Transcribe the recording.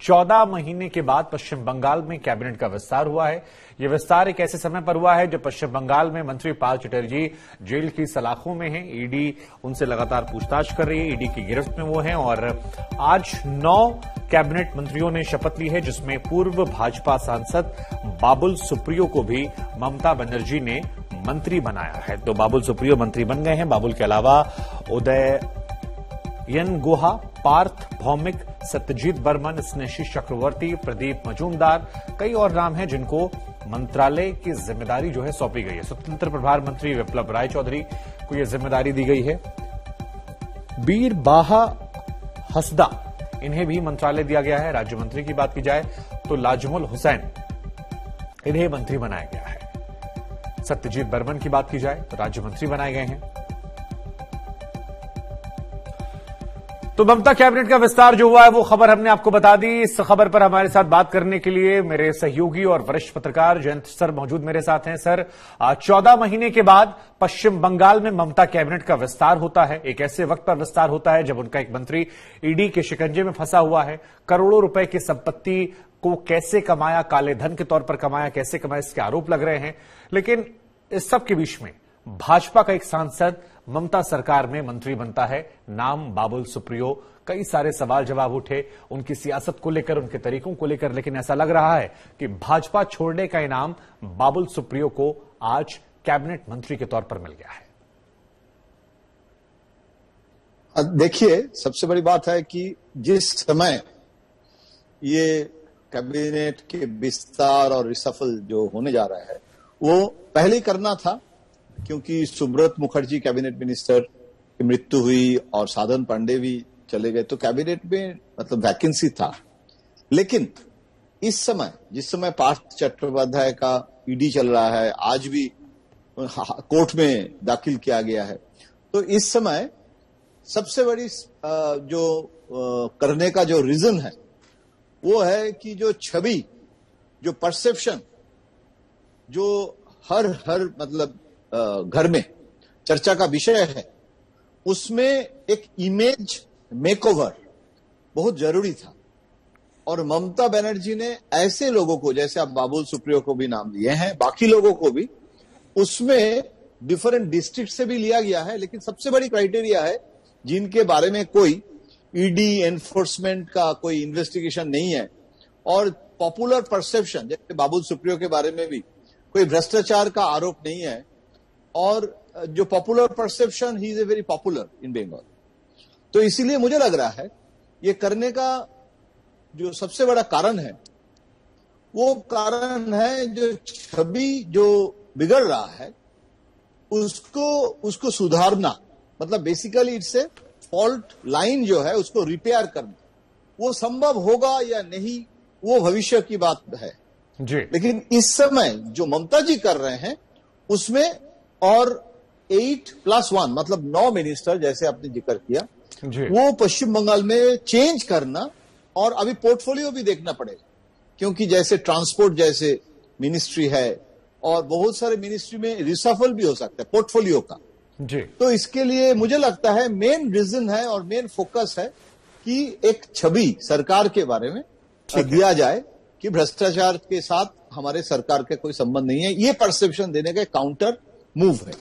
14 महीने के बाद पश्चिम बंगाल में कैबिनेट का विस्तार हुआ है। यह विस्तार एक ऐसे समय पर हुआ है जब पश्चिम बंगाल में मंत्री पार्थ चटर्जी जेल की सलाखों में हैं। ईडी उनसे लगातार पूछताछ कर रही है, ईडी की गिरफ्त में वो हैं और आज 9 कैबिनेट मंत्रियों ने शपथ ली है, जिसमें पूर्व भाजपा सांसद बाबुल सुप्रियो को भी ममता बनर्जी ने मंत्री बनाया है। तो बाबुल सुप्रियो मंत्री बन गए हैं। बाबुल के अलावा उदयन गुहा, पार्थ भौमिक, सत्यजीत बर्मन, स्नेशी चक्रवर्ती, प्रदीप मजूमदार, कई और नाम हैं जिनको मंत्रालय की जिम्मेदारी जो है सौंपी गई है। स्वतंत्र प्रभार मंत्री विप्लव राय चौधरी को यह जिम्मेदारी दी गई है। बीर बाहा हसदा, इन्हें भी मंत्रालय दिया गया है। राज्य मंत्री की बात की जाए तो लाजमुल हुसैन, इन्हें मंत्री बनाया गया है। सत्यजीत बर्मन की बात की जाए तो राज्य मंत्री बनाए गए हैं। तो ममता कैबिनेट का विस्तार जो हुआ है वो खबर हमने आपको बता दी। इस खबर पर हमारे साथ बात करने के लिए मेरे सहयोगी और वरिष्ठ पत्रकार जयंत सर मौजूद मेरे साथ हैं। सर, 14 महीने के बाद पश्चिम बंगाल में ममता कैबिनेट का विस्तार होता है। एक ऐसे वक्त पर विस्तार होता है जब उनका एक मंत्री ईडी के शिकंजे में फंसा हुआ है। करोड़ों रुपए की संपत्ति को कैसे कमाया, काले धन के तौर पर कमाया, कैसे कमाया, इसके आरोप लग रहे हैं। लेकिन इस सब के बीच में भाजपा का एक सांसद ममता सरकार में मंत्री बनता है, नाम बाबुल सुप्रियो। कई सारे सवाल जवाब उठे उनकी सियासत को लेकर, उनके तरीकों को लेकर, लेकिन ऐसा लग रहा है कि भाजपा छोड़ने का इनाम बाबुल सुप्रियो को आज कैबिनेट मंत्री के तौर पर मिल गया है। देखिए, सबसे बड़ी बात है कि जिस समय ये कैबिनेट के विस्तार और रिसफल जो होने जा रहा है वो पहले ही करना था, क्योंकि सुब्रत मुखर्जी कैबिनेट मिनिस्टर की मृत्यु हुई और साधन पांडे भी चले गए, तो कैबिनेट में मतलब वैकेंसी था। लेकिन इस समय, जिस समय पार्थ चट्टोपाध्याय का ईडी चल रहा है, आज भी कोर्ट में दाखिल किया गया है, तो इस समय सबसे बड़ी जो करने का जो रीजन है वो है कि जो छवि, जो परसेप्शन, जो हर मतलब घर में चर्चा का विषय है, उसमें एक इमेज मेकओवर बहुत जरूरी था। और ममता बनर्जी ने ऐसे लोगों को, जैसे आप बाबुल सुप्रियो को भी नाम दिए हैं, बाकी लोगों को भी उसमें डिफरेंट डिस्ट्रिक्ट से भी लिया गया है। लेकिन सबसे बड़ी क्राइटेरिया है जिनके बारे में कोई ईडी एनफोर्समेंट का कोई इन्वेस्टिगेशन नहीं है और पॉपुलर परसेप्शन, जैसे बाबुल सुप्रियो के बारे में भी कोई भ्रष्टाचार का आरोप नहीं है और जो popular perception, he is a very popular in Bengal. तो इसीलिए मुझे लग रहा है ये करने का जो सबसे बड़ा कारण है वो कारण है जो छवि जो बिगड़ रहा है उसको सुधारना। मतलब basically it's a fault line जो है उसको रिपेयर करना। वो संभव होगा या नहीं वो भविष्य की बात है जी। लेकिन इस समय जो ममता जी कर रहे हैं उसमें और 8+1 मतलब 9 मिनिस्टर, जैसे आपने जिक्र किया जी, वो पश्चिम बंगाल में चेंज करना। और अभी पोर्टफोलियो भी देखना पड़ेगा, क्योंकि जैसे ट्रांसपोर्ट जैसे मिनिस्ट्री है और बहुत सारे मिनिस्ट्री में रिसफल भी हो सकता है पोर्टफोलियो का जी। तो इसके लिए मुझे लगता है मेन रीजन है और मेन फोकस है कि एक छवि सरकार के बारे में दिया जाए कि भ्रष्टाचार के साथ हमारे सरकार के कोई संबंध नहीं है। ये परसेप्शन देने का काउंटर मूव है।